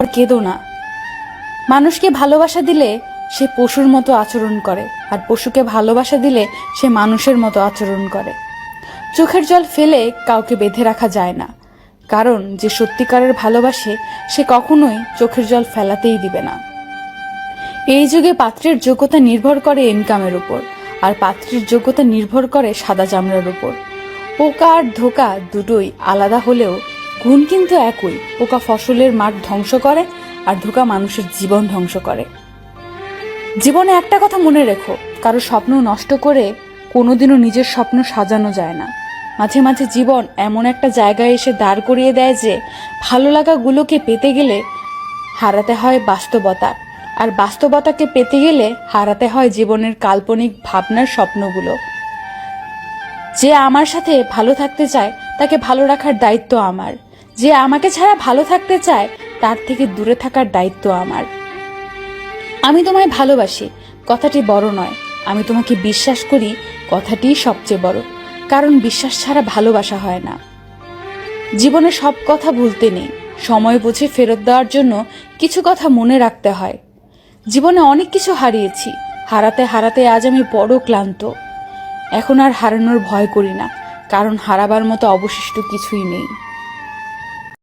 আর কেঁদো না। মানুষকে ভালোবাসা দিলে সে পশুর মতো আচরণ করে, আর পশুকে ভালোবাসা দিলে সে মানুষের মতো আচরণ করে। চোখের জল ফেলে কাউকে বেঁধে রাখা যায় না, কারণ যে সত্যিকারের ভালোবাসে সে কখনোই চোখের জল ফেলাতেই দিবে না। এই যুগে পাত্রের যোগ্যতা নির্ভর করে ইনকামের উপর, আর পাত্রের যোগ্যতা নির্ভর করে সাদা চামড়ার উপর। পোকা আর ধোকা দুটোই আলাদা হলেও গুণ কিন্তু একই। পোকা ফসলের মাঠ ধ্বংস করে, আর ধোকা মানুষের জীবন ধ্বংস করে। জীবনে একটা কথা মনে রেখো, কারো স্বপ্ন নষ্ট করে কোনোদিনও নিজের স্বপ্ন সাজানো যায় না। মাঝে মাঝে জীবন এমন একটা জায়গায় এসে দাঁড় করিয়ে দেয় যে ভালো লাগাগুলোকে পেতে গেলে হারাতে হয় বাস্তবতা, আর বাস্তবতাকে পেতে গেলে হারাতে হয় জীবনের কাল্পনিক ভাবনার স্বপ্নগুলো। যে আমার সাথে ভালো থাকতে চায় তাকে ভালো রাখার দায়িত্ব আমার, যে আমাকে ছাড়া ভালো থাকতে চায় তার থেকে দূরে থাকার দায়িত্ব আমার। আমি তোমায় ভালোবাসি কথাটি বড় নয়, আমি তোমাকে বিশ্বাস করি কথাটিই সবচেয়ে বড়, কারণ বিশ্বাস ছাড়া ভালোবাসা হয় না। জীবনে সব কথা ভুলতে নেই, সময় বুঝে ফেরত দেওয়ার জন্য কিছু কথা মনে রাখতে হয়। জীবনে অনেক কিছু হারিয়েছি, হারাতে হারাতে আজ আমি বড় ক্লান্ত। এখন আর হারানোর ভয় করি না, কারণ হারাবার মতো অবশিষ্ট কিছুই নেই।